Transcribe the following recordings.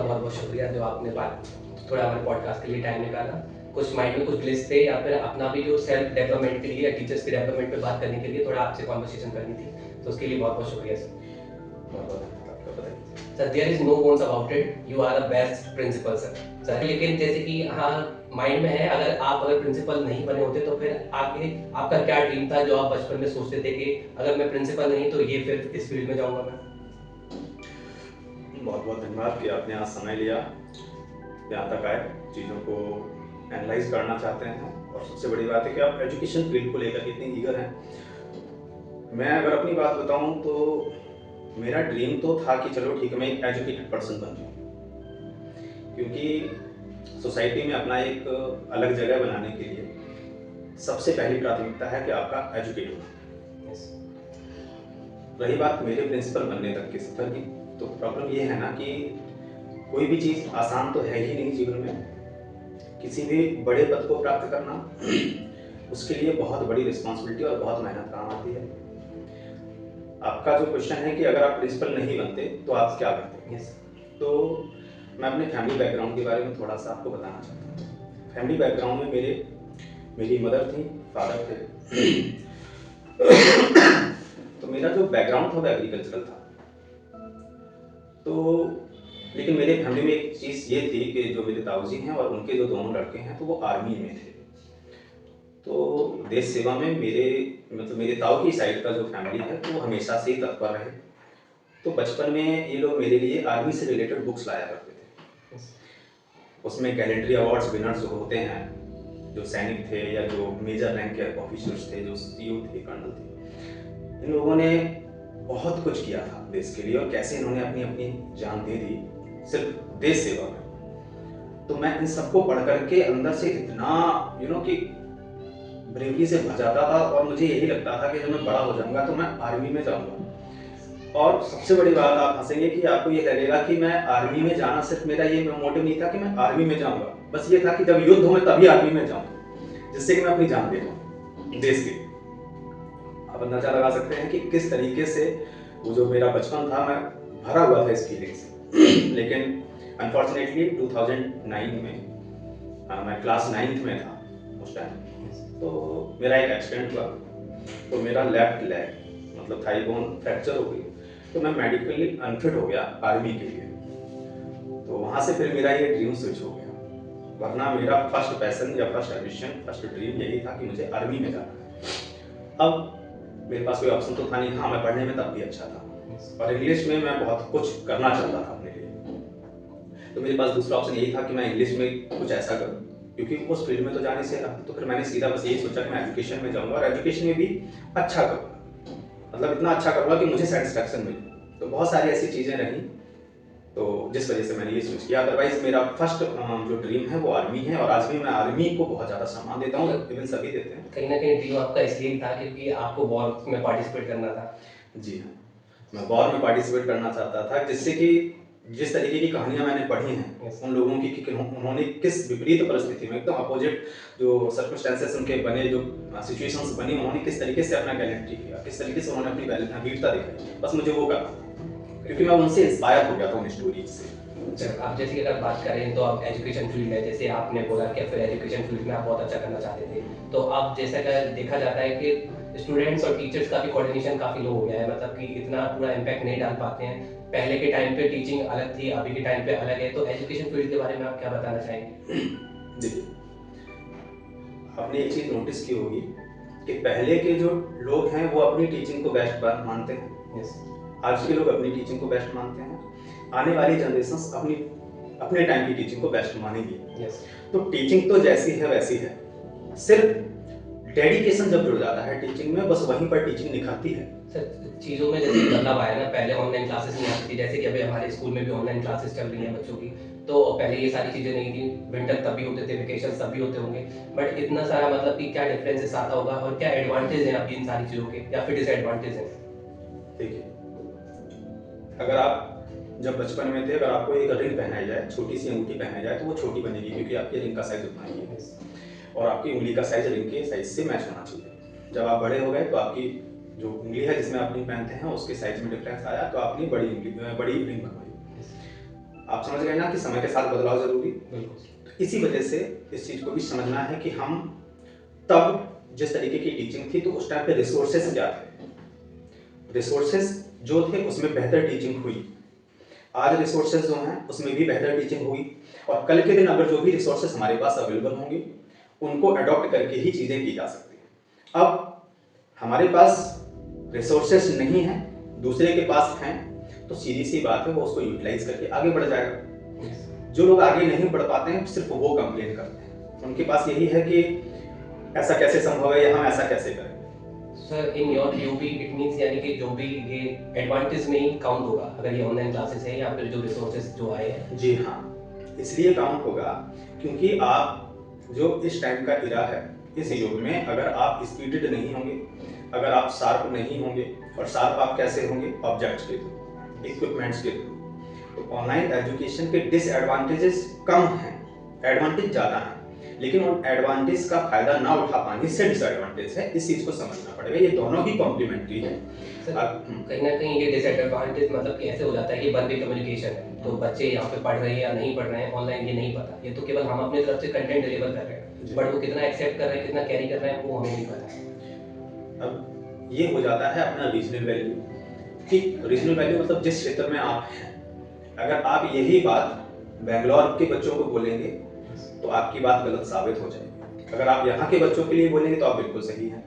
बहुत बहुत शुक्रिया जो आपने बात थोड़ा हमारे पॉडकास्ट के लिए टाइम निकाला। कुछ माइंड में कुछ ग्लिच थे या फिर अपना भी जो सेल्फ डेवलपमेंट के लिए या टीचर्स के डेवलपमेंट पे बात करने के लिए थोड़ा आपसे कॉन्वर्सेशन करनी थी, तो उसके लिए बहुत बहुत शुक्रिया सर। बहुत बहुत धन्यवाद आपका, बताइए sir there is no bones about it, you are the best principal sir. लेकिन जैसे कि हाँ माइंड में है, अगर प्रिंसिपल नहीं बने होते तो फिर आगे आपका क्या ड्रीम था जो आप बचपन में सोचते थे कि अगर मैं प्रिंसिपल नहीं तो ये फिर इस फील्ड में जाऊंगा मैं? बहुत बहुत धन्यवाद कि आपने आज समय लिया, यहाँ तक आए, चीज़ों को एनालाइज करना चाहते हैं, और सबसे बड़ी बात है कि आप एजुकेशन फील्ड को लेकर इतनी ईगर हैं। मैं अगर अपनी बात बताऊं तो मेरा ड्रीम तो था कि चलो ठीक है मैं एक एजुकेटेड पर्सन बन जाऊँ, क्योंकि सोसाइटी में अपना एक अलग जगह बनाने के लिए सबसे पहली प्राथमिकता है कि आपका एजुकेट होना। रही बात मेरे प्रिंसिपल बनने तक के सफर की, तो प्रॉब्लम ये है ना कि कोई भी चीज़ आसान तो है ही नहीं जीवन में। किसी भी बड़े पद को प्राप्त करना उसके लिए बहुत बड़ी रिस्पॉन्सिबिलिटी और बहुत मेहनत काम आती है। आपका जो क्वेश्चन है कि अगर आप प्रिंसिपल नहीं बनते तो आप क्या करते? तो मैं अपने फैमिली बैकग्राउंड के बारे में थोड़ा सा आपको बताना चाहता हूँ। फैमिली बैकग्राउंड में मेरी मदर थी, फादर थे। तो मेरा जो बैकग्राउंड था वो एग्रीकल्चरल था। तो लेकिन मेरे फैमिली में एक चीज़ ये थी कि जो मेरे ताऊजी हैं और उनके जो दोनों लड़के हैं तो वो आर्मी में थे। तो देश सेवा में मेरे ताऊ की साइड का जो फैमिली है तो वो हमेशा से ही तत्पर रहे। तो बचपन में ये लोग मेरे लिए आर्मी से रिलेटेड बुक्स लाया करते थे। उसमें गैलेंट्री अवार्ड्स विनर्स जो होते हैं, जो सैनिक थे या जो मेजर रैंक के ऑफिसर्स थे, जो सीओ थे, कर्नल थे, इन लोगों ने बहुत कुछ किया था देश के लिए और कैसे इन्होंने अपनी अपनी जान दे दी सिर्फ देश सेवा में। तो मैं इन सबको पढ़ करके अंदर से इतना कि ब्रेवरी से भर जाता था और मुझे यही लगता था कि जब मैं बड़ा हो जाऊंगा तो मैं आर्मी में जाऊंगा। और सबसे बड़ी बात, आप हंसेंगे कि आपको ये लगेगा कि मैं आर्मी में जाना सिर्फ मेरा ये मोटिव नहीं था कि मैं आर्मी में जाऊंगा, बस ये था कि जब युद्ध हो मैं तभी आर्मी में जाऊंगा, जिससे कि मैं अपनी जान दे पाऊं देश के। आप अंदाजा लगा सकते हैं कि किस तरीके से वो जो मेरा बचपन था मैं भरा हुआ था इस फीलिंग से। लेकिन अनफॉर्चुनेटली 2009 में मैं क्लास 9th में था उस टाइम, तो मेरा एक एक्सीडेंट हुआ। तो मेरा लेफ्ट लेग मतलब थाई बोन फ्रैक्चर हो गई, तो मैं मेडिकली अनफिट हो गया आर्मी के लिए। तो वहाँ से फिर मेरा ये ड्रीम स्विच हो गया, वरना मेरा फर्स्ट पैशन या फर्स्ट एम्बिशन, फर्स्ट ड्रीम यही था कि मुझे आर्मी में जाना है। अब मेरे पास कोई ऑप्शन तो था नहीं। हाँ, मैं पढ़ने में तब भी अच्छा था और इंग्लिश में मैं बहुत कुछ करना चाहता था अपने लिए। तो मेरे पास दूसरा ऑप्शन यही था कि मैं इंग्लिश में कुछ ऐसा करूँ, क्योंकि उस फील्ड में तो जाने से रहा। तो फिर मैंने सीधा बस यही सोचा कि मैं एजुकेशन में जाऊँगा और एजुकेशन में भी अच्छा करूँगा, मतलब इतना अच्छा करूँगा कि मुझे सेटिस्फैक्शन मिले। तो बहुत सारी ऐसी चीज़ें रहीं तो जिस वजह से मैंने ये सोच किया। अदरवाइज मेरा फर्स्ट जो ड्रीम है वो आर्मी है और आज भी मैं आर्मी को बहुत ज़्यादा सम्मान देता हूँ, इवन सभी देते हैं। कहीं ना कहीं ड्रीम आपका इसलिए था क्योंकि आपको वॉर में पार्टिसिपेट करना था। जी हाँ, मैं वॉर में पार्टिसिपेट करना चाहता था, जिससे कि जिस तरीके की कहानियां मैंने पढ़ी हैं उन लोगों की कि उन्होंने किस विपरीत परिस्थिति में, एकदम अपोजिट जो सर्कमस्टेंसेस उनके बने, जो सिचुएशंस बनी, उन्होंने किस तरीके से अपना गैलेंट्री किया, किस तरीके से उन्होंने अपनी वीरता दिखाई। बस मुझे वो करना था, क्योंकि मैं उनसे इंस्पायर हो गया था उन स्टोरीज से। आप जैसे कि अगर बात करें तो आप एजुकेशन फील्ड है, जैसे आपने बोला कि फिर एजुकेशन फील्ड में आप बहुत अच्छा करना चाहते थे, तो अब जैसा कि देखा जाता है कि स्टूडेंट्स और टीचर्स का भी कोऑर्डिनेशन काफ़ी लो हो गया है, मतलब कि इतना पूरा इम्पैक्ट नहीं डाल पाते हैं। पहले के टाइम पे टीचिंग अलग थी, अभी के टाइम पे अलग है, तो एजुकेशन फील्ड के बारे में आप क्या बताना चाहेंगे? देखिए, आपने एक चीज़ नोटिस की होगी कि पहले के जो लोग हैं वो अपनी टीचिंग को बेस्ट मानते हैं। आज के लोग अपनी टीचिंग को बेस्ट मानते हैं, आने वाली जनरेशंस अपने टाइम की टीचिंग को बेस्ट मानेगी। तो टीचिंग तो जैसी है वैसी है, सिर्फ डेडिकेशन जब जुड़ जाता है टीचिंग में, बस वहीं पर टीचिंग निखरती है। सर चीज़ों में जैसे बदलाव आया ना, पहले ऑनलाइन क्लासेस नहीं आती थी, जैसे कि अभी हमारे स्कूल में भी ऑनलाइन क्लासेस चल रही हैं बच्चों की, तो पहले ये सारी चीज़ें नहीं थी। विंटर तभी होते थे, वेकेशन तभी होते होंगे, बट इतना सारा मतलब कि क्या डिफरेंसेस आता होगा और क्या एडवांटेज हैं अभी इन सारी चीज़ों के या फिर डिसएडवांटेज हैं? देखिए, अगर आप जब बचपन में थे, अगर आपको एक रिंग पहनाई जाए, छोटी सी अंगूठी पहनाई जाए, तो वो छोटी बनेगी क्योंकि आपकी रिंग का साइज उतना ही है और आपकी उंगली का साइज रिंग के साइज से मैच होना चाहिए। जब आप बड़े हो गए तो आपकी जो उंगली है जिसमें आप रिंग पहनते हैं उसके साइज में डिफरेंस आया, तो आपने बड़ी रिंग बनवाई। आप समझ गए ना कि समय के साथ बदलाव जरूरी। बिल्कुल। तो इसी वजह से इस चीज को भी समझना है कि हम तब जिस तरीके की टीचिंग थी तो उस टाइम पे रिसोर्सेस क्या थे, रिसोर्सेस जो थे उसमें बेहतर टीचिंग हुई। आज रिसोर्सेज जो हैं उसमें भी बेहतर टीचिंग हुई, और कल के दिन अगर जो भी रिसोर्सेज हमारे पास अवेलेबल होंगे उनको अडॉप्ट करके ही चीज़ें की जा सकती हैं। अब हमारे पास रिसोर्सेज नहीं है, दूसरे के पास हैं, तो सीधी सी बात है वो उसको यूटिलाइज करके आगे बढ़ जाएगा। जो लोग आगे नहीं बढ़ पाते हैं सिर्फ वो कंप्लेन करते हैं, उनके पास यही है कि ऐसा कैसे संभव है या हम ऐसा कैसे करें। सर इन योर व्यू भी इट मींस यानी कि जो भी ये एडवांटेज में ही काउंट होगा अगर ये ऑनलाइन क्लासेस है या फिर जो रिसोर्सेज जो आए हैं। जी हाँ, इसलिए काउंट होगा क्योंकि आप जो इस टाइम का इरा है, इस युग में अगर आप स्पीडेड नहीं होंगे, अगर आप शार्प नहीं होंगे, और शार्प आप कैसे होंगे, ऑब्जेक्ट्स के थ्रू, इक्विपमेंट्स के थ्रू, तो ऑनलाइन एजुकेशन के डिसएडवांटेजेस कम हैं, एडवांटेज ज़्यादा हैं, लेकिन उन एडवांटेज का फायदा ना उठा पाने से डिसएडवांटेज है, इस चीज को समझना पड़ेगा। ये दोनों ही कॉम्प्लीमेंट्री है। कहीं ना कहीं ये डिसएडवांटेज मतलब कि ऐसे हो जाता है कि वन वे कम्युनिकेशन है, तो बच्चे यहाँ पे पढ़ रहे हैं या नहीं पढ़ रहे हैं ऑनलाइन ये नहीं पता, ये तो केवल हम अपनी तरफ से कंटेंट डिलीवर कर रहे हैं, बट वो कितना एक्सेप्ट कर रहे हैं, कितना कैरी कर रहे हैं वो हमें नहीं पता। अब ये हो जाता है अपना रीजनल वैल्यू, कि रीजनल वैल्यू मतलब जिस क्षेत्र में आप हैं, अगर आप यही बात बेंगलोर के बच्चों को बोलेंगे तो आपकी बात गलत साबित हो जाएगी। अगर आप यहाँ के बच्चों के लिए बोलेंगे तो आप बिल्कुल सही हैं,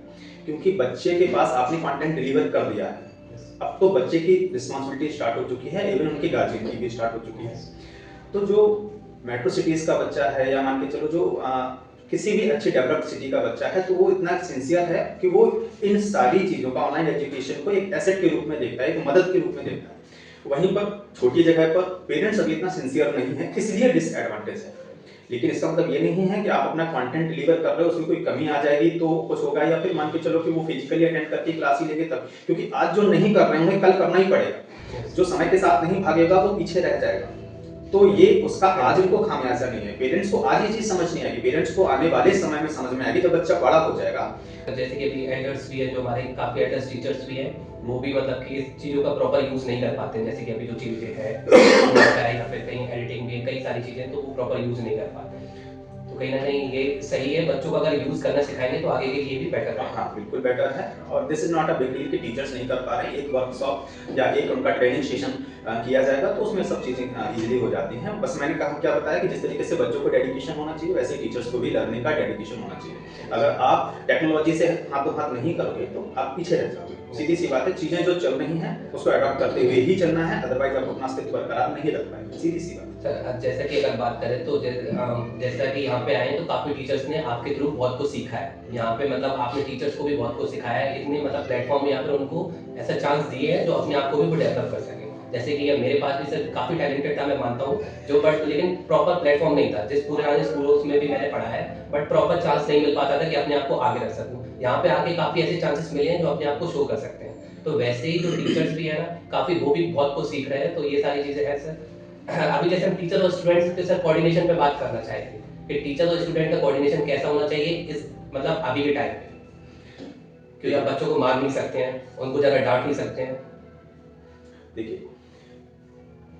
क्योंकि बच्चे के पास आपने कंटेंट डिलीवर कर दिया है। अब तो बच्चे की रिस्पॉन्सिबिलिटी स्टार्ट हो चुकी है, इवन उनके गार्जियन की भी स्टार्ट हो चुकी है। तो जो मेट्रो सिटीज का बच्चा है या मान के चलो जो किसी भी अच्छी डेवलप्ड सिटी का बच्चा है, तो वो इतना सिंसियर है कि वो इन सारी चीज़ों का, ऑनलाइन एजुकेशन को एक एसेट के रूप में देखता है, एक मदद के रूप में देखता है। वहीं पर छोटी जगह पर पेरेंट्स अभी इतना सिंसियर नहीं है, इसलिए डिसएडवांटेज है। लेकिन इसका मतलब ये नहीं है कि आप अपना कंटेंट डिलीवर कर रहे हो उसमें कोई कमी आ जाएगी तो कुछ होगा, या फिर मान के चलो कि वो फिजिकली अटेंड करके क्लास ही लेंगे तब, क्योंकि आज जो नहीं कर रहे होंगे कल करना ही पड़ेगा। जो समय के साथ नहीं भागेगा वो पीछे रह जाएगा। तो ये उसका आज उनको खामियाजा नहीं है। पेरेंट्स को आज ये चीज समझ नहीं आएगी, पेरेंट्स को आने वाले समय में समझ में आएगी जब बच्चा बड़ा हो जाएगा। जैसे कि अभी एल्डर्स भी है, जो हमारे काफी एल्डर्स टीचर्स भी हैं, वो भी मतलब कि इस चीज़ों का प्रॉपर यूज़ नहीं कर पाते हैं। जैसे कि अभी जो चीज़ें हैं या फिर कहीं एडिटिंग भी है, कई सारी चीज़ें तो वो प्रॉपर यूज़ नहीं कर पाते। तो कहीं ना कहीं ये सही है, बच्चों को अगर यूज़ करना सिखाएंगे तो आगे के लिए भी बेटर है। हाँ बिल्कुल बेटर है, और this is not a big deal कि टीचर्स नहीं कर पा रहे हैं। एक वर्कशॉप या एक उनका ट्रेनिंग सेशन किया जाएगा तो उसमें सब चीज़ें इजीली हो जाती हैं। बस मैंने कहा क्या बताया कि जिस तरीके से बच्चों को डेडिकेशन होना चाहिए, वैसे टीचर्स को भी लर्निंग का डेडिकेशन होना चाहिए। अगर आप टेक्नोलॉजी से हाथों हाथ नहीं करोगे तो आप पीछे रह जाओगे। सीधी सी बात है, चीज़ें जो चल रही हैं उसको अडॉप्ट करते हुए ही चलना है, अदरवाइज आप अपना अस्तित्व बरकरार नहीं रख पाएंगे। सीधी सी बात। सर जैसा कि अगर बात करें तो जैसा कि यहाँ पे आए तो काफ़ी टीचर्स ने आपके थ्रू बहुत कुछ सीखा है। यहाँ पे मतलब आपने टीचर्स को भी बहुत कुछ सिखाया है, इतने मतलब प्लेटफॉर्म यहाँ पर उनको ऐसा चांस दिए हैं जो अपने आप को भी डेवलप कर सकें। जैसे कि मेरे पास भी सर काफ़ी टैलेंटेड था, मैं मानता हूँ, जो बट लेकिन प्रॉपर प्लेटफॉर्म नहीं था। जिस पुराने स्कूलों में भी मैंने पढ़ा है, बट प्रॉपर चांस नहीं मिल पाता था कि अपने आप को आगे रख सकूँ। यहाँ पे आके काफ़ी ऐसे चांसेस मिले हैं जो अपने आप को शो कर सकते हैं। तो वैसे ही जो टीचर्स भी है ना, काफ़ी वो भी बहुत कुछ सीख रहे हैं। तो ये सारी चीज़ें हैं सर। अभी जैसे हम टीचर और स्टूडेंट्स के सर कोऑर्डिनेशन पे बात करना चाहेंगे कि टीचर और स्टूडेंट का कोऑर्डिनेशन कैसा होना चाहिए इस मतलब अभी के टाइम पे, क्योंकि आप बच्चों को मार नहीं सकते हैं, उनको ज़्यादा डांट नहीं सकते हैं। देखिए,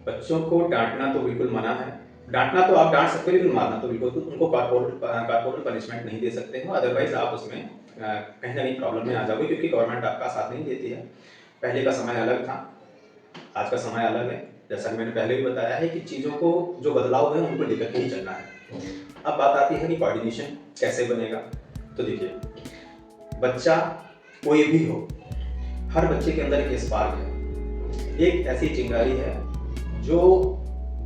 बच्चों को डांटना तो बिल्कुल मना है। डांटना तो आप डांट सकते हो, लेकिन मारना तो बिल्कुल, उनको कॉर्पोरल पनिशमेंट नहीं दे सकते हो, अदरवाइज आप उसमें कहीं ना कहीं प्रॉब्लम में आ जाओगे, क्योंकि गवर्नमेंट आपका साथ नहीं देती है। पहले का समय अलग था, आज का समय अलग है। जैसा कि मैंने पहले भी बताया है कि चीज़ों को जो बदलाव है उनको लेकर के ही चलना है। अब बात आती है कि कोऑर्डिनेशन कैसे बनेगा। तो देखिए, बच्चा कोई भी हो, हर बच्चे के अंदर एक स्पार्क है, एक ऐसी चिंगारी है जो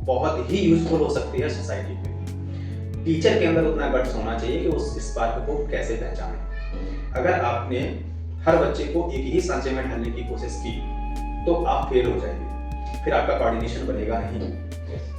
बहुत ही यूजफुल हो सकती है सोसाइटी में। टीचर के अंदर उतना गट्स होना चाहिए कि उस स्पार्क को कैसे पहचाने। अगर आपने हर बच्चे को एक ही सांचे में ढालने की कोशिश की तो आप फेल हो जाएंगे, फिर आपका कोऑर्डिनेशन बनेगा नहीं।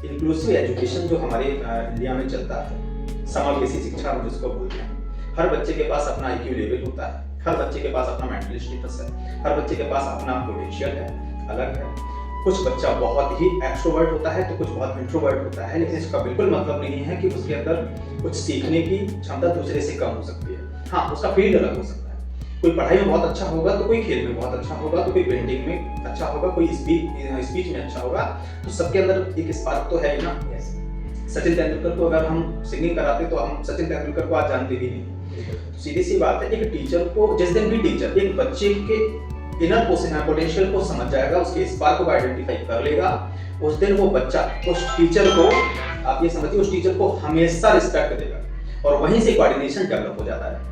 इंक्लूसिव एजुकेशन जो हमारे इंडिया में चलता है, समावेशी शिक्षा हम जिसको बोलते हैं, हर बच्चे के पास अपना IQ लेवल होता है, हर बच्चे के पास अपना मेंटल स्टेटस है, हर बच्चे के पास अपना पोटेंशियल है, अलग है। कुछ बच्चा बहुत ही एक्सट्रोवर्ट होता है तो कुछ बहुत इंट्रोवर्ट होता है, लेकिन इसका बिल्कुल मतलब नहीं है कि उसके अंदर कुछ सीखने की क्षमता दूसरे से कम हो सकती है। हाँ, उसका फील्ड अलग हो सकता है, कोई पढ़ाई में बहुत अच्छा होगा तो कोई खेल में बहुत अच्छा होगा, तो कोई पेंटिंग में अच्छा होगा, कोई स्पीच में अच्छा होगा। तो सबके अंदर एक स्पार्क तो है ही ना। सचिन तेंदुलकर को अगर हम सिंगिंग कराते तो हम सचिन तेंदुलकर को आज जानते भी नहीं। सीधी सी बात है, एक टीचर को जिस दिन भी टीचर एक बच्चे के इनर पोटेंशियल को समझ जाएगा, उसके स्पार्क को आइडेंटिफाई कर लेगा, उस दिन वो बच्चा उस टीचर को, आप ये समझिए, उस टीचर को हमेशा रिस्पेक्ट देगा और वहीं से कोऑर्डिनेशन डेवलप हो जाता है।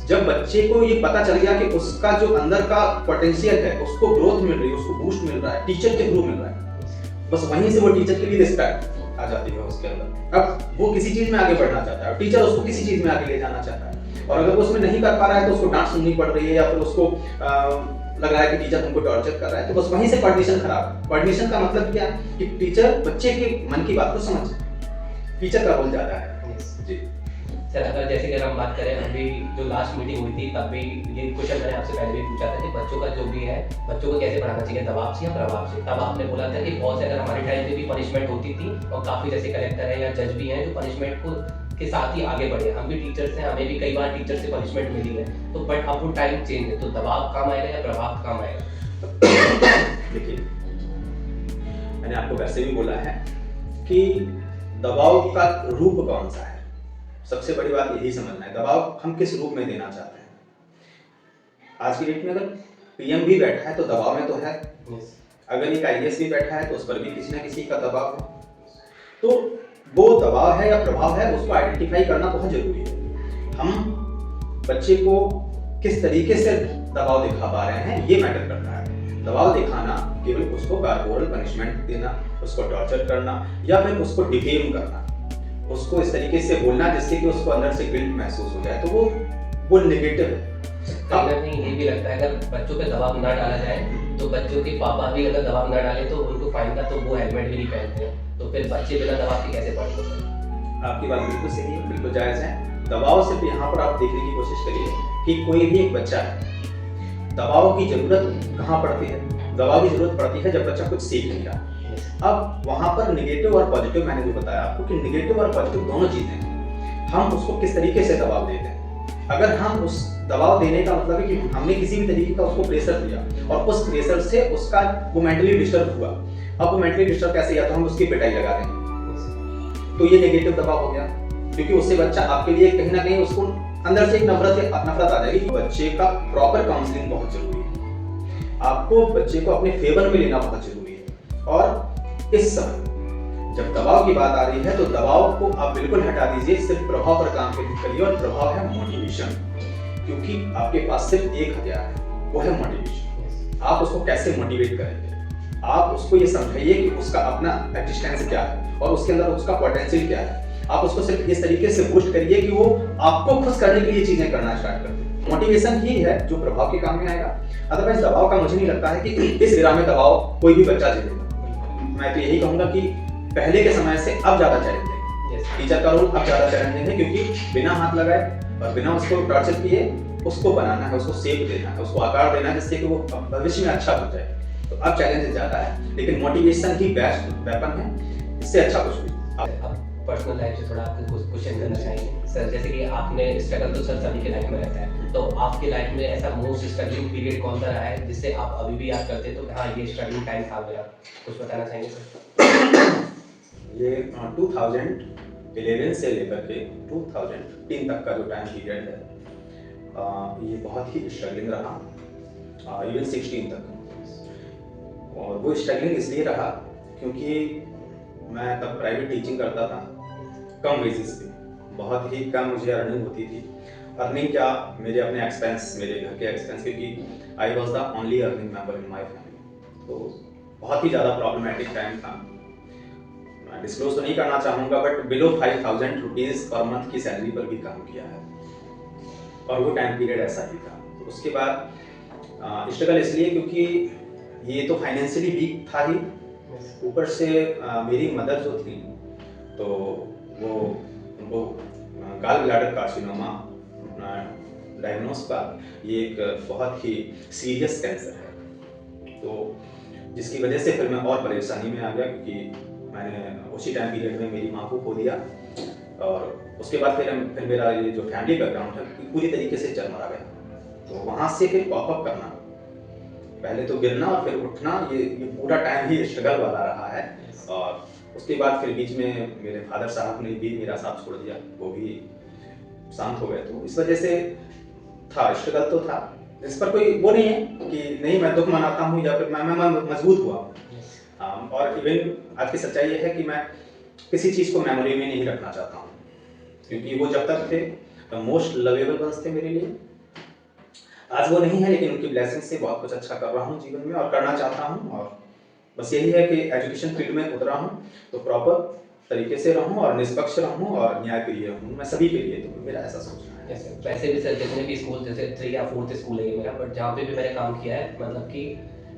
जब बच्चे को ये पता चल गया कि उसका जो अंदर का पोटेंशियल है उसको ग्रोथ मिल रही है, उसको बूस्ट मिल रहा है, टीचर के थ्रू मिल रहा है, बस वहीं से वो टीचर के लिए रिस्पेक्ट आ जाती है उसके अंदर। अब वो किसी चीज में आगे बढ़ना चाहता है, टीचर उसको किसी चीज में आगे ले जाना चाहता है, और अगर वो उसमें नहीं कर पा रहा है तो उसको डांट सुननी पड़ रही है या फिर उसको लग रहा है कि टीचर हमको टॉर्चर कर रहा है, तो बस वहीं से कोऑर्डिनेशन खराब है। कोऑर्डिनेशन का मतलब क्या है कि टीचर बच्चे के मन की बात को समझ, टीचर का रोल ज्यादा है। जी सर, अगर जैसे कि हम बात करें, अभी जो लास्ट मीटिंग हुई थी तब भी ये क्वेश्चन मैंने आपसे पहले भी पूछा था कि बच्चों का जो भी है, बच्चों को कैसे पढ़ाना चाहिए, दबाव से या प्रभाव से। तब आपने बोला था कि बहुत से, अगर हमारे टाइम पे भी पनिशमेंट होती थी और काफ़ी जैसे कलेक्टर है या जज भी हैं जो पनिशमेंट को के साथ ही आगे बढ़े। हम भी टीचर्स हैं, हमें भी कई बार टीचर से पनिशमेंट मिली है, तो बट अब वो टाइम चेंज है, तो दबाव काम आएगा या प्रभाव काम आएगा? देखिए, मैंने आपको वैसे भी बोला है कि दबाव का रूप कौन सा है। सबसे बड़ी बात यही समझना है, दबाव हम किस रूप में देना चाहते हैं। आज की डेट में अगर पीएम भी बैठा है तो दबाव में तो है, अगर एक आईएएस भी बैठा है तो उस पर भी किसी ना किसी का दबाव है। तो वो दबाव है या प्रभाव है, उसको आइडेंटिफाई करना बहुत जरूरी है। हम बच्चे को किस तरीके से दबाव दिखा पा रहे हैं ये मैटर करता है। दबाव दिखाना केवल उसको कार्पोरल पनिशमेंट देना, उसको टॉर्चर करना या फिर उसको डिफेम करना, उसको इस तरीके से बोलना जिससे कि उसको अंदर से गिल्ट महसूस हो जाए, तो वो नेगेटिव है। कहीं ना कहीं ये भी लगता है, अगर बच्चों पे दबाव ना डाला जाए तो बच्चों के पापा भी अगर दबाव ना डाले तो उनको फाइन का, तो वो हेलमेट भी नहीं पहनते हैं, तो फिर बच्चे बिना दबाव के कैसे पढ़ सकते हैं? आपकी बात बिल्कुल सही है, बिल्कुल जायज़ है। दबाव सिर्फ यहाँ पर आप देखने की कोशिश करिए कि कोई भी एक बच्चा है, दबाव की जरूरत कहाँ पड़ती है? दबाव की जरूरत पड़ती है जब बच्चा कुछ सीख नहीं रहा। अब वहाँ पर नेगेटिव और पॉजिटिव, मैंने जो बताया आपको कि नेगेटिव और पॉजिटिव दोनों चीजें हैं। हम उसको किस तरीके से दबाव देते हैं। अगर हम उस दबाव देने का मतलब है कि हमने किसी भी तरीके का उसको प्रेशर दिया और उस प्रेशर से उसका वो मेंटली डिस्टर्ब हुआ, अब वो मेंटली डिस्टर्ब कैसे, या तो हम उसकी पिटाई लगा देंगे, तो ये नेगेटिव दबाव हो गया, क्योंकि उससे बच्चा आपके लिए कहीं ना कहीं उसको अंदर से एक नफरत आ जाएगी। बच्चे का प्रॉपर काउंसलिंग बहुत जरूरी है, आपको बच्चे को अपने फेवर में लेना बहुत जरूरी है। और इस समय जब दबाव की बात आ रही है तो दबाव को आप बिल्कुल हटा दीजिए, सिर्फ प्रभाव पर काम करिए, और प्रभाव है मोटिवेशन, क्योंकि आपके पास सिर्फ एक हथियार है, वो है मोटिवेशन। आप उसको कैसे मोटिवेट करेंगे, आप उसको ये समझाइए कि उसका अपना एग्जिस्टेंस क्या है और उसके अंदर उसका पोटेंशियल क्या है। आप उसको सिर्फ इस तरीके से बूस्ट करिए कि वो आपको खुश करने के लिए चीजें करना स्टार्ट कर दे। मोटिवेशन ही है जो प्रभाव के काम में आएगा। अदरवाइज दबाव का मुझे नहीं लगता है कि इस एरा में दबाव कोई भी बच्चा झेलेगा। मैं तो यही कहूंगा कि पहले के समय से अब ज्यादा चैलेंजिंग है, टीचर का रोल अब ज्यादा चैलेंजिंग है, क्योंकि बिना हाथ लगाए और बिना उसको टॉर्चर किए उसको बनाना है, उसको शेप देना है, उसको आकार देना है जिससे कि वो भविष्य में अच्छा हो जाए। तो अब चैलेंज ज्यादा है, लेकिन मोटिवेशन ही बेस्ट वेपन है, इससे अच्छा कुछ नहीं। अब पर्सनल लाइफ से थोड़ा आपको क्वेश्चन करना चाहेंगे सर, जैसे कि आपने स्ट्रगल तो सर सभी के लाइफ में रहता है, तो आपके लाइफ में ऐसा मोस्ट स्ट्रगलिंग पीरियड कौन सा रहा है जिससे आप अभी भी याद करते तो हाँ ये स्ट्रगलिंग टाइम था मेरा, कुछ बताना चाहेंगे सर? ये 2011 से लेकर के 2010 तक का जो टाइम पीरियड है, ये बहुत ही स्ट्रगलिंग रहा, इवन 16 तक। और वो स्ट्रगलिंग इसलिए रहा क्योंकि मैं तब प्राइवेट टीचिंग करता था, कम वेजेस पे, बहुत ही कम मुझे अर्निंग होती थी। अर्निंग क्या, मेरे अपने एक्सपेंस, मेरे घर के एक्सपेंस, क्योंकि I was the only earning member in my family. तो बहुत ही ज़्यादा प्रॉब्लमेटिक टाइम था। मैं डिस्क्लोज तो नहीं करना चाहूँगा, but below 5000 rupees per month की सैलरी पर भी काम किया है, और वो टाइम पीरियड ऐसा ही था। तो उसके बाद स्ट्रगल इसलिए क्योंकि ये तो फाइनेंशियली वीक था ही, ऊपर से मेरी मदर जो थी तो वो उनको गाल ब्लैडर कार्सिनोमा डायग्नोस का, ये एक बहुत ही सीरियस कैंसर है, तो जिसकी वजह से फिर मैं और परेशानी में आ गया, क्योंकि मैंने उसी टाइम पीरियड में मेरी माँ को खो दिया। और उसके बाद फिर मेरा ये जो फैमिली बैकग्राउंड है पूरी तरीके से चरमरा गया। तो वहां से फिर पॉपअप करना, पहले तो गिरना और फिर उठना, ये पूरा टाइम ही स्ट्रगल वाला रहा है। और उसके बाद फिर बीच में मेरे फादर साहब ने भी मेरा साथ छोड़ दिया, वो भी शांत हो गए। तो इस वजह से था, स्ट्रगल तो था, इस पर कोई वो नहीं है कि नहीं मैं दुख मनाता हूँ या फिर मैं मजबूत हुआ। और इवन आज की सच्चाई ये है कि मैं किसी चीज़ को मेमोरी में नहीं रखना चाहता हूँ, क्योंकि वो जब तक थे मोस्ट लवेबल वंस थे मेरे लिए। आज वो नहीं है, लेकिन उनकी ब्लेसिंग से बहुत कुछ अच्छा कर रहा हूँ जीवन में और करना चाहता हूँ। और बस यही है कि एजुकेशन फील्ड में उतरा हूँ तो प्रॉपर तरीके से रहूँ और निष्पक्ष रहूँ और न्यायप्रिय रहूँ, मैं सभी के लिए। तो मेरा ऐसा सोचना है। वैसे भी सर जितने भी स्कूल, जैसे 3 या 4th स्कूल है ये मेरा, बट जहाँ पे भी मैंने काम किया है, मतलब कि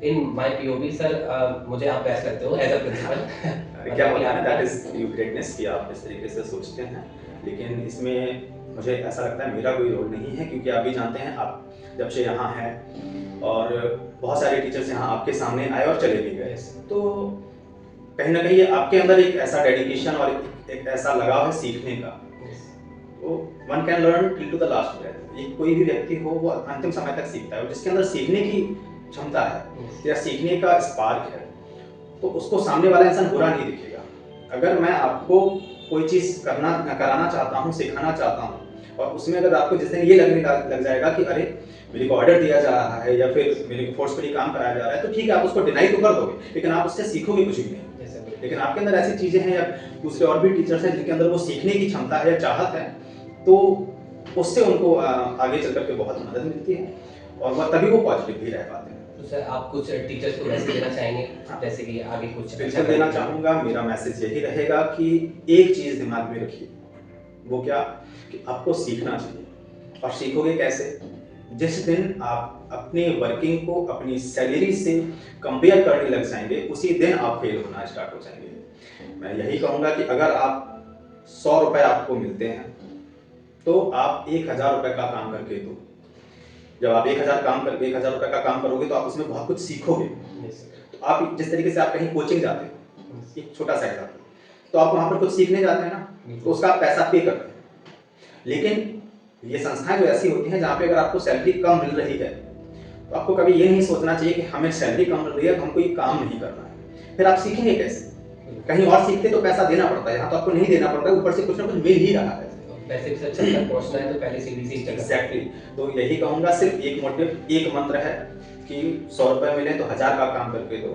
इन माय पीओवी सर, मुझे आप बेस्ट लगते हो एज अ प्रिंसिपल। क्या बोलना है, दैट इज योर ग्रेटनेस कि आप इस तरीके से सोचते हैं। लेकिन इसमें मुझे ऐसा लगता है मेरा कोई रोल नहीं है, क्योंकि आप भी जानते हैं, आप जब से यहाँ हैं और बहुत सारे टीचर्स यहाँ आपके सामने आए और चले भी गए, तो कहीं ना कहीं आपके अंदर एक ऐसा डेडिकेशन और एक ऐसा लगाव है सीखने का। तो one can learn till to the last breath. एक कोई भी व्यक्ति हो वो अंतिम समय तक सीखता है, और जिसके अंदर सीखने की क्षमता है या सीखने का स्पार्क है, तो उसको सामने वाला इंसान बुरा नहीं दिखेगा। अगर मैं आपको कोई चीज़ कराना चाहता हूँ, सिखाना चाहता हूँ, और उसमें अगर आपको जिस दिन ये लगने लग जाएगा कि अरे मेरे को ऑर्डर दिया जा रहा है या फिर मेरे को फोर्सफुली काम कराया जा रहा है, तो ठीक है, आप उसको डिनाई तो कर दोगे, लेकिन आप उससे सीखोगे कुछ भी नहीं। लेकिन आपके अंदर ऐसी चीजें हैं या दूसरे और भी टीचर्स हैं जिनके अंदर वो सीखने की क्षमता है या चाहत है, तो उससे उनको आगे चल करके बहुत मदद मिलती है और वह तभी वो पॉजिटिव भी रह पाते हैं। तो सर आप कुछ टीचर्स को मैसेज देना चाहेंगे? जैसे कि आगे कुछ बिल्कुल देना चाहूँगा। मेरा मैसेज यही रहेगा कि एक चीज़ दिमाग में रखिए, वो क्या कि आपको सीखना चाहिए। और सीखोगे कैसे? जिस दिन आप अपने वर्किंग को अपनी सैलरी से कंपेयर करने लग जाएंगे, उसी दिन आप फेल होना स्टार्ट हो जाएंगे। मैं यही कहूँगा कि अगर आप 100 रुपए आपको मिलते हैं तो आप 1000 रुपए का काम करके दो। जब आप 1000 रुपए का काम करोगे तो आप उसमें बहुत कुछ सीखोगे। तो आप जिस तरीके से आप कहीं कोचिंग जाते हो, एक छोटा सा एग्जाम्पल, तो आप वहां पर कुछ सीखने जाते हैं ना, तो उसका आप पैसा पे करते हैं। लेकिन ये संस्थाएं जो ऐसी होती हैं जहाँ पे अगर आपको सैलरी कम मिल रही है, तो आपको कभी ये नहीं सोचना चाहिए कि हमें सैलरी कम मिल रही है तो हमको ये काम नहीं करना है। फिर आप सीखेंगे कैसे? कहीं और सीखते तो पैसा देना पड़ता है, यहाँ तो आपको नहीं देना पड़ता है, ऊपर से कुछ ना कुछ मिल ही रहा है। पैसे से अच्छा तक पहुंचना है तो पहले सीढ़ी से ही चलना। एग्जैक्टली। तो यही कहूँगा, सिर्फ एक मोटिव, एक मंत्र है कि 100 रुपए मिले तो 1000 का काम करके दो।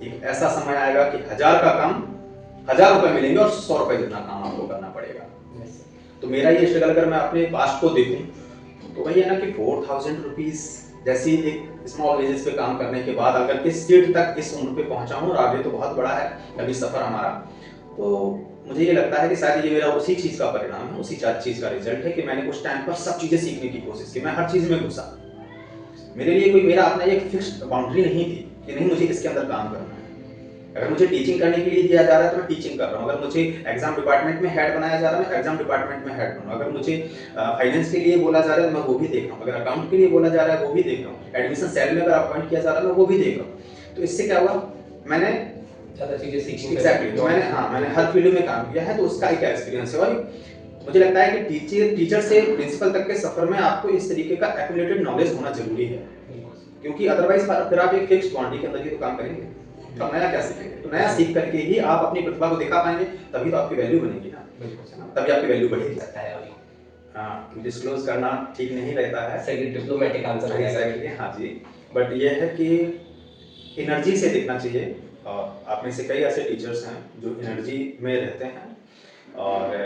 एक ऐसा समय आएगा कि 1000 का काम 1000 रुपए मिलेंगे और 100 रुपए जितना काम आपको करना पड़ेगा। तो मेरा ये स्ट्रगल अगर मैं अपने पास्ट को देखूं तो वही है ना कि 4000 रुपीज जैसी एक स्मॉल एजेस पे काम करने के बाद अगर इस स्टेट तक, इस उम्र पे पहुंचा हूं, और आगे तो बहुत बड़ा है अभी सफर हमारा, तो मुझे ये लगता है कि शायद ये मेरा उसी चीज का परिणाम है, उसी चीज का रिजल्ट है कि मैंने उस टाइम पर सब चीजें सीखने की कोशिश की। मैं हर चीज में घुसा। मेरे लिए कोई मेरा अपना एक फिक्स्ड बाउंड्री नहीं थी कि नहीं मुझे इसके अंदर काम करना है। अगर मुझे टीचिंग करने के लिए दिया जा रहा है तो मैं टीचिंग कर रहा हूँ। अगर मुझे एग्जाम डिपार्टमेंट में हेड बनाया जा रहा है, मैं एग्जाम डिपार्टमेंट में हेड बनूँ। अगर मुझे फाइनेंस के लिए बोला जा रहा है तो मैं वो भी देख रहा हूँ। अगर अकाउंट के लिए बोला जा रहा है वो भी देख रहा हूँ। एडमिशन सेल में अगर अपॉइंट किया जा रहा है मैं वो भी देख रहा हूँ। तो इससे क्या हुआ, मैंने ज्यादा चीजें सीखी। एग्जैक्टली। तो मैंने हर फील्ड में काम किया है, तो उसका एक एक्सपीरियंस है। और मुझे लगता है कि टीचर से प्रिंसिपल तक के सफर में आपको इस तरीके का एक्यूमुलेटेड नॉलेज होना जरूरी है, क्योंकि अदरवाइज फिर आप एक फिक्स्ड बाउंड्री के अंदर ही तो काम करेंगे, तो नया क्या सीखेंगे? तो नया सीख करके ही आप अपनी प्रतिभा को दिखा पाएंगे, तभी तो आपकी वैल्यू बनेगी ना, तभी आपकी वैल्यू बढ़ेगी। हाँ, डिस्क्लोज करना ठीक नहीं रहता है, सही डिप्लोमेटिक आंसर है। एग्जैक्टली, हाँ जी। बट ये है कि एनर्जी से दिखना चाहिए, और आप में से कई ऐसे टीचर्स हैं जो एनर्जी में रहते हैं। और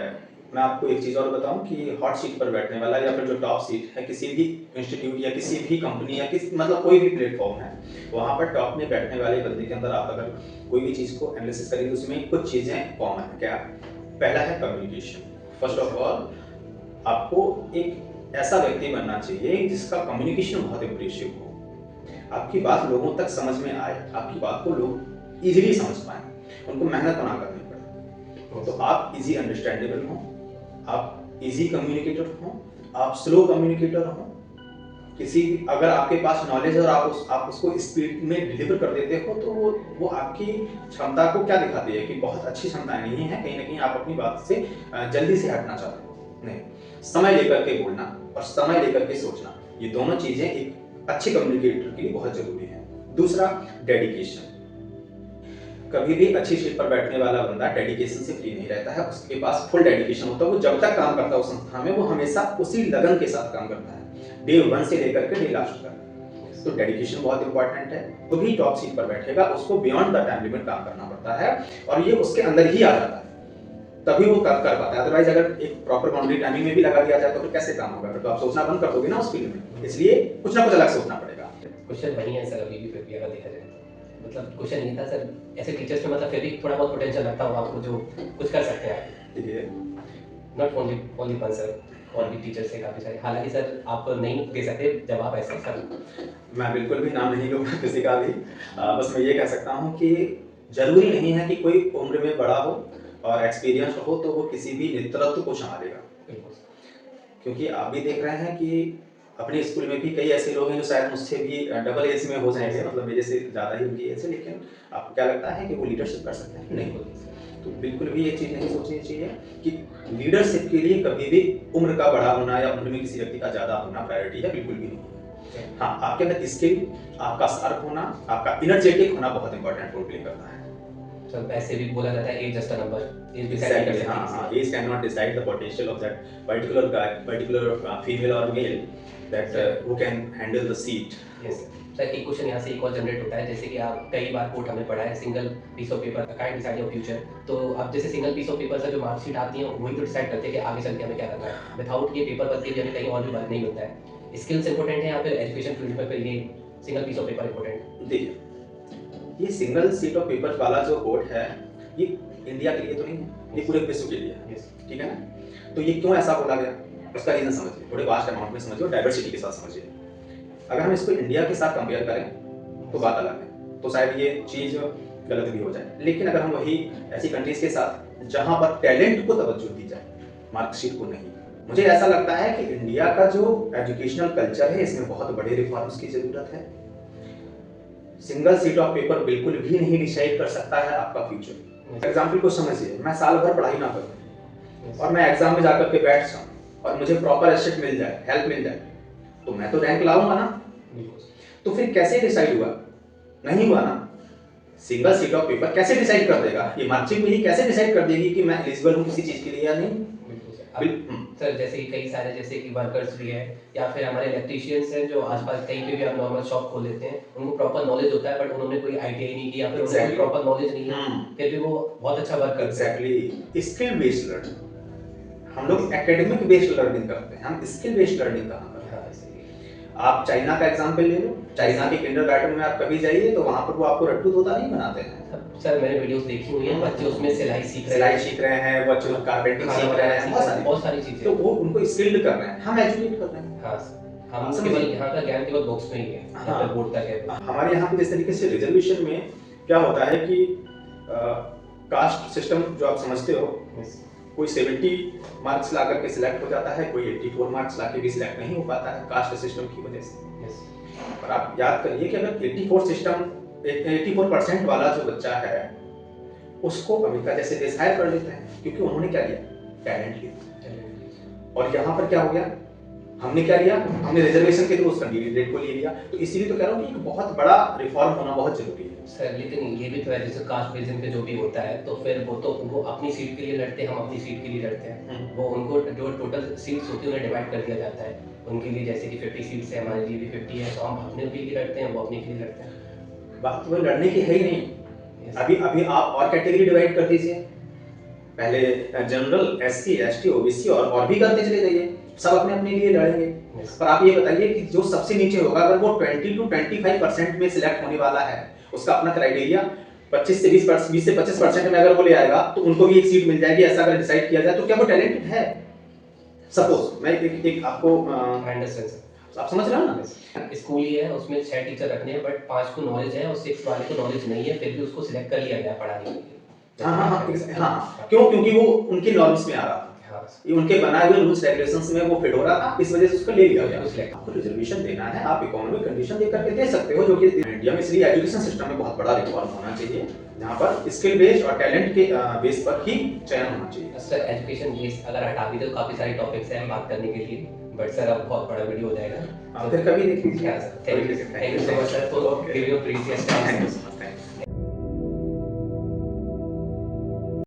मैं आपको एक चीज़ और बताऊं कि हॉट सीट पर बैठने वाला या फिर जो टॉप सीट है किसी भी इंस्टीट्यूट या किसी भी कंपनी या मतलब कोई भी प्लेटफॉर्म है, वहाँ पर टॉप में बैठने वाले बंदे के अंदर आप अगर कोई भी चीज़ को एनालिसिस करेंगे तो उसमें कुछ चीज़ें कॉमन है। क्या? पहला है कम्युनिकेशन। फर्स्ट ऑफ ऑल आपको एक ऐसा व्यक्ति बनना चाहिए जिसका कम्युनिकेशन बहुत इम्प्रेसिव हो, आपकी बात लोगों तक समझ में आए, आपकी बात को लोग इजीली समझ पाए, उनको मेहनत ना करनी पड़े। तो आप इजी अंडरस्टैंडेबल हो, आप इजी कम्युनिकेटर हो, आप स्लो कम्युनिकेटर हो। अगर आपके पास नॉलेज है और आप उसको स्पीड में डिलीवर कर देते हो, तो वो आपकी क्षमता को क्या दिखाती है कि बहुत अच्छी क्षमताएं नहीं है, कहीं ना कहीं आप अपनी बात से जल्दी से हटना चाहते हो। नहीं, समय लेकर के बोलना और समय लेकर के सोचना, ये दोनों चीजें एक अच्छे कम्युनिकेटर के लिए बहुत जरूरी है। दूसरा, डेडिकेशन। कभी भी अच्छी सीट पर बैठने वाला बंदा डेडिकेशन से फ्री नहीं रहता है, उसके पास फुल डेडिकेशन होता है। वो जब तक काम करता है उस संस्था में, वो हमेशा उसी लगन के साथ काम करता है, डे 1 से लेकर के डे लास्ट तक। तो डेडिकेशन बहुत इंपॉर्टेंट है। तो भी टॉप सीट पर बैठेगा, उसको बियॉन्ड द टाइम लिमिट काम करना पड़ता है, और ये उसके अंदर ही आ जाता है, तभी वो कर पाता है। अदरवाइज अगर एक प्रॉपर बाउंड्री टाइमिंग में भी लगा दिया जाए तो फिर कैसे काम होगा? फिर तो आप सोचना बंद कर दोगे ना उस फील्ड में। इसलिए कुछ ना कुछ अलग सोचना पड़ेगा। क्वेश्चन वही है सर, अभी भी फिर भी अगर देखा जाए मतलब क्वेश्चन ये था सर, ऐसे टीचर्स में मतलब फिर भी थोड़ा बहुत पोटेंशियल लगता होगा आपको जो कुछ कर सकते हैं आप। देखिए, नॉट ओनली वन सर, और भी टीचर्स हैं काफ़ी सारे। हालांकि सर आप नहीं दे सकते जवाब ऐसे सर। मैं बिल्कुल भी नाम नहीं लूँगा किसी का भी। बस मैं ये कह सकता हूँ कि जरूरी नहीं है कि कोई उम्र में बड़ा हो और एक्सपीरियंस हो तो वो किसी भी नेतृत्व को संभालेगा। क्योंकि आप भी देख रहे हैं कि अपने स्कूल में भी कई ऐसे लोग हैं जो शायद मुझसे भी डबल एज में हो जाएंगे, मतलब मेरे से ज़्यादा ही उनकी एज है, लेकिन आपको क्या लगता है कि वो लीडरशिप कर सकते हैं? नहीं। तो बिल्कुल भी ये चीज़ नहीं सोचनी चाहिए कि लीडरशिप के लिए कभी भी उम्र का बड़ा होना या उम्र में किसी व्यक्ति का ज़्यादा होना प्रायोरिटी है, बिल्कुल भी नहीं। हाँ, आपके अंदर स्किल, आपका शार्प होना, आपका इनर्जेटिक होना बहुत इंपॉर्टेंट रोल प्ले करता है। सर ऐसे भी बोला जाता है age just a number, Exactly, हाँ, age cannot decide the potential of that particular guy, particular female or male that who can handle the seat. Yes sir, एक क्वेश्चन यहाँ से एक और जनरेट होता है, जैसे कि आप कई बार कोर्ट हमने पढ़ा है, single piece of paper kind decide your future. तो अब जैसे सिंगल पीस ऑफ पेपर से जो मार्कशीट आती है वही तो डिसाइड करते हैं कि आगे चल के हमें क्या करना है। विदाउट ये पेपर वर्क के लिए हमें कहीं और भी वर्क नहीं मिलता है। स्किल्स इंपॉर्टेंट है या फिर एजुकेशन फील्ड में फिर ये single piece of paper important? देखिए, ये सिंगल सीट ऑफ पेपर वाला जो कोर्ट है, ये इंडिया के लिए तो नहीं है, ये पूरे विश्व के लिए है। ठीक है ना? तो ये क्यों ऐसा बोला गया, उसका रीजन समझिए, थोड़े वास्ट अमाउंट में समझिए और डाइवर्सिटी के साथ समझिए। अगर हम इसको इंडिया के साथ कंपेयर करें तो बात अलग है, तो शायद ये चीज गलत भी हो जाए। लेकिन अगर हम वही ऐसी कंट्रीज के साथ जहां पर टैलेंट को तवज्जो दी जाए, मार्कशीट को नहीं, मुझे ऐसा लगता है कि इंडिया का जो एजुकेशनल कल्चर है इसमें बहुत बड़े रिफॉर्म्स की जरूरत है। सिंगल सीट ऑफ पेपर बिल्कुल भी नहीं डिसाइड कर सकता है आपका फ्यूचर। एग्जाम्पल को समझिए, मैं साल भर पढ़ाई ना करूं और मैं एग्जाम में जाकर के बैठ जाऊं और मुझे प्रॉपर एसेट मिल जाए, हेल्प मिल जाए, तो मैं तो रैंक लाऊंगा ना। तो फिर कैसे डिसाइड हुआ? नहीं हुआ ना। सिंगल सीट ऑफ पेपर कैसे डिसाइड कर देगा? ये मार्कशीट में ही कैसे डिसाइड कर देगी कि मैं एलिजिबल हूं किसी चीज के लिए या नहीं? सर जैसे कि कई सारे जैसे कि वर्कर्स भी हैं या फिर हमारे इलेक्ट्रीशियंस हैं जो आसपास कहीं पे भी आप नॉर्मल शॉप खोल लेते हैं, उनको प्रॉपर नॉलेज होता है बट उन्होंने कोई आईटीआई नहीं किया, फिर उन्हें कोई प्रॉपर नॉलेज नहीं है, फिर भी वो बहुत अच्छा वर्क करते हैं। Exactly, skill based learning. हम लोग एकेडमिक बेस्ड लर्निंग करते हैं, हम स्किल बेस्ड लर्निंग कहाँ करते हैं? आप चाइना का एग्जांपल ले लो, चाइना के किंडरगार्टन में आप कभी जाइए तो वहां पर वो आपको रट्टू तोता नहीं बनाते हैं। सर मैंने वीडियोस देखी हुई हैं, बच्चे उसमें सिलाई सीख रहे हैं, बच्चे कारपेंटिंग सीख रहे हैं, बहुत सारी चीजें, तो वो उनको स्किल्ड कर रहे हैं, हम एजुकेट कर रहे हैं। हाँ, हम केवल यहाँ का ज्ञान केवल बॉक्स में ही है, यहाँ पे बोर्ड तक है। हमारे यहाँ पे जिस तरीके से रिजर्वेशन में क्या होता है कि कास्ट सिस्टम जो आप समझते हो, कोई 70 मार्क्स ला करके सिलेक्ट हो जाता है, कोई 84 मार्क्स ला के भी सिलेक्ट नहीं हो पाता है कास्ट सिस्टम की वजह से। और आप याद करिए कि अगर 84% वाला जो बच्चा है उसको अमेरिका जैसे देश हायर कर लेते हैं, क्योंकि उन्होंने क्या लिया? टैलेंट लिया। और यहाँ पर क्या हो गया? हमने क्या लिया? हमने रिजर्वेशन के थ्रू उस कैंडिडेट को ले लिया। तो इसीलिए तो कह रहा हूँ कि एक बहुत बड़ा रिफॉर्म होना बहुत जरूरी है सर। लेकिन ये भी तो है, जैसे कास्ट बेसिस पे जो भी होता है तो फिर वो अपनी सीट के लिए लड़ते हैं, हम अपनी सीट के लिए लड़ते हैं। वो उनको जो टोटल सीट्स होती है उन्हें डिवाइड कर दिया जाता है उनके लिए, जैसे कि 50 सीट्स है, हमारे लिए भी 50 है, तो हम अपने के लिए लड़ते हैं, वो अपने के लिए लड़ते हैं। बात वो लड़ने की है ही नहीं। अभी आप और कैटेगरी डिवाइड कर दीजिए, पहले जनरल, एससी, एसटी, ओबीसी और भी करते चले जाइए, सब अपने अपने लिए लड़ेंगे। पर आप ये बताइए कि जो सबसे नीचे होगा, अगर वो 20 to 25% में सिलेक्ट होने वाला है, उसका अपना क्राइटेरिया 25 से 20 से 25% में अगर वो ले आएगा तो उनको भी एक सीट मिल जाएगी, ऐसा अगर डिसाइड किया जाए, तो क्या वो टैलेंटेड है? सपोज मैं एक आपको आप समझ रहे हो ना, स्कूल ही है, उसमें 6 टीचर रखने हैं बट 5 को नॉलेज है और 6 वाले को नॉलेज नहीं है, फिर भी उसको सिलेक्ट कर लिया गया पढ़ाने के लिए। हाँ, क्यों? क्योंकि वो उनकी नॉर्म्स में आ रहा था, ये उनके बनाए हुए रूल्स रेगुलेशंस में वो फिट हो रहा था, इस वजह से उसको ले लिया गया। आपको रिजर्वेशन देना है, आप इकोनॉमिक कंडीशन देख करके दे सकते हो, जो कि इंडिया में इसलिए एजुकेशन सिस्टम में बहुत बड़ा रिफॉर्म होना चाहिए, जहाँ पर स्किल बेस्ड और टैलेंट के बेस पर ही चयन होना चाहिए। सर एजुकेशन बेस अगर हटा भी तो काफी सारे टॉपिक्स हैं बात करने के लिए, बट सर अब बहुत बड़ा वीडियो हो जाएगा। फिर कभी देख लीजिए। Thank you so much sir for giving your precious time.